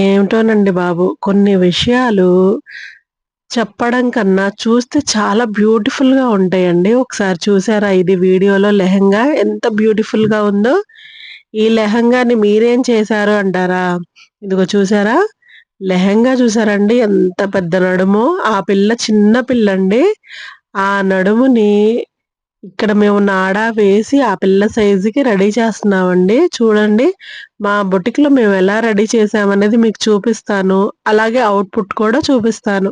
ఏమిటోనండి బాబు. కొన్ని విషయాలు చెప్పడం కన్నా చూస్తే చాలా బ్యూటిఫుల్‌గా ఉంటాయండి. ఒకసారి చూసారా ఇది వీడియోలో లెహెంగా ఎంత బ్యూటిఫుల్‌గా ఉందో? ఈ లెహెంగాని మీరేం చేశారు అంటారా? ఇదిగో చూసారా? లెహెంగా చూసారండి ఎంత పెద్ద నడుమో? ఆ పిల్ల చిన్న పిల్లండి. ఆ నడుముని ఇక్కడ మేము నాడా వేసి ఆ పిల్ల సైజుకి రెడీ చేస్తున్నామండి. చూడండి. మా బొటిక్‌లో మేమెలా రెడీ చేశామనేది మీకు చూపిస్తాను. అలాగే ఔట్‌పుట్ కూడా చూపిస్తాను.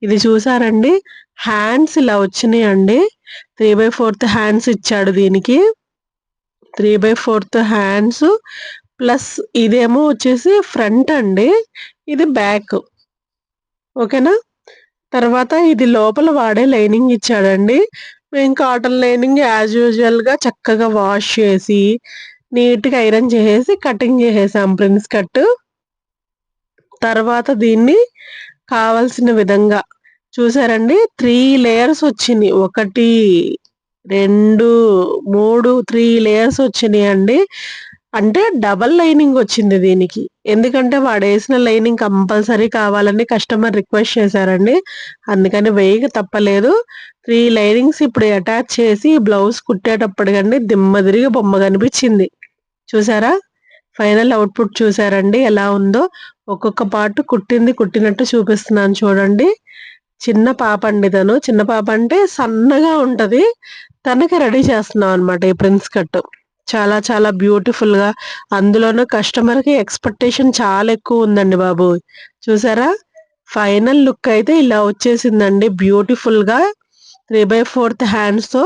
ఇది చూసారండి? హ్యాండ్స్ ఇలా వచ్చినియండి. 3/4 హ్యాండ్స్ ఇచ్చాడు దీనికి. 3/4 హ్యాండ్స్ ప్లస్ ఇదేమో వచ్చేసి ఫ్రంట్ అండి. ఇది బ్యాక్. ఓకేనా? తర్వాత ఇది లోపల వాడే లైనింగ్ ఇచ్చాడండి. మేము కాటన్ లైనింగ్ యాజ్ యూజువల్‌గా చక్కగా వాష్ చేసి, నీట్‌గా ఐరన్ చేసేసి కటింగ్ చేసేసాం ప్రిన్స్ కట్. తర్వాత దీన్ని కావాల్సిన విధంగా చూసారండి 3 లేయర్స్ వచ్చినియి. 1, 2, 3 3 లేయర్స్ వచ్చినియండి. అంటే డబుల్ లైనింగ్ వచ్చింది దీనికి. ఎందుకంటే వాడేసిన లైనింగ్ కంపల్సరీ కావాలని కస్టమర్ రిక్వెస్ట్ చేశారండి. అందుకని వేయక తప్పలేదు. 3 లైనింగ్స్ ఇప్పుడు అటాచ్ చేసి బ్లౌజ్ కుట్టేటప్పటికండి దిమ్మ తిరిగి బొమ్మ కనిపించింది. చూసారా? ఫైనల్ ఔట్‌పుట్ చూసారండి ఎలా ఉందో? ఒక్కొక్క పార్ట్ కుట్టినట్టు చూపిస్తున్నాను చూడండి. చిన్న పాప అండి తను. చిన్న పాప అంటే సన్నగా ఉంటది. తనకి రెడీ చేస్తున్నాం అన్నమాట ఈ ప్రిన్స్ కట్. చాలా చాలా బ్యూటిఫుల్‌గా అందులోనూ కస్టమర్‌కి ఎక్స్‌పెక్టేషన్ చాలా ఎక్కువుందండి బాబు. చూసారా? ఫైనల్ లుక్ అయితే ఇలా వచ్చేసిందండి బ్యూటిఫుల్‌గా 3/4 హ్యాండ్స్‌తో.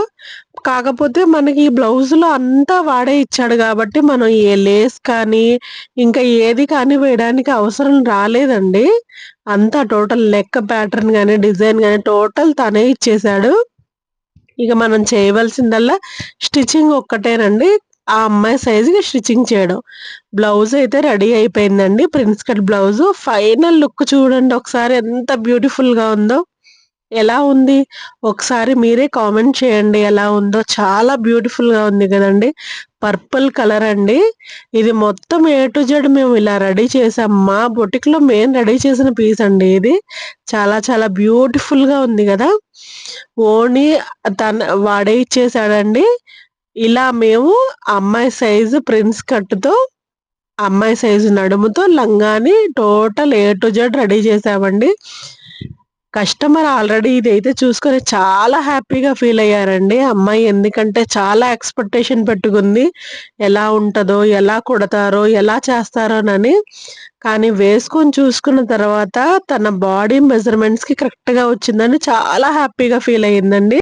కాకపోతే మనకి ఈ బ్లౌజ్‌లో అంతా వాడే ఇచ్చాడు గాబట్టి, మనం ఏ లేస్ కానీ, ఇంకా ఏది కానీ వేయడానికి అవసరం రాలేదండి. అంతా టోటల్ నెక్ ప్యాటర్న్ గాని, డిజైన్ గాని టోటల్ తనే ఇచ్చేశాడు. ఇక మనం చేయవలసిందల్లా స్టిచ్చింగ్ ఒక్కటేనండి. ఆ అమ్మాయి సైజ్‌కి స్టిచ్చింగ్ చేయడం. బ్లౌజ్ అయితే రెడీ అయిపోయిందండి. Prince cut blouse. Final look చూడండి ఒకసారి ఎంత బ్యూటిఫుల్‌గా ఉందో. ఎలా ఉంది? ఒకసారి మీరే కామెంట్ చేయండి ఎలా ఉందో? చాలా బ్యూటిఫుల్‌గా ఉంది గదండీ! పర్పుల్ కలర్ అండి. ఇది మొత్తం ఏ టు జెడ్ మేము ఇలా రెడీ చేసాం. మా బొటిక్‌లో మేము రెడీ చేసిన పీస్ అండి ఇది. చాలా చాలా బ్యూటిఫుల్‌గా ఉంది గదా! ఓణి వాడే ఇచ్చేసాడండి. ఇలా మేము అమ్మాయి సైజు ప్రిన్స్ కట్‌తో, అమ్మాయి సైజు నడుముతో లంగాని total A to Z ready చేసామండి. కస్టమర్ ఆల్రెడీ ఇదైతే చూసుకొని చాలా హ్యాపీగా ఫీల్ అయ్యారండి. అమ్మాయి ఎందుకంటే చాలా ఎక్స్‌పెక్టేషన్ పెట్టుకుంది. ఎలా ఉంటదో, ఎలా కుడతారో, ఎలా చేస్తారోనని. కానీ వేసుకొని చూసుకున్న తర్వాత తన బాడీ మెజర్‌మెంట్స్‌కి కరెక్ట్‌గా వచ్చిందని చాలా హ్యాపీగా ఫీల్ అయ్యిందండి.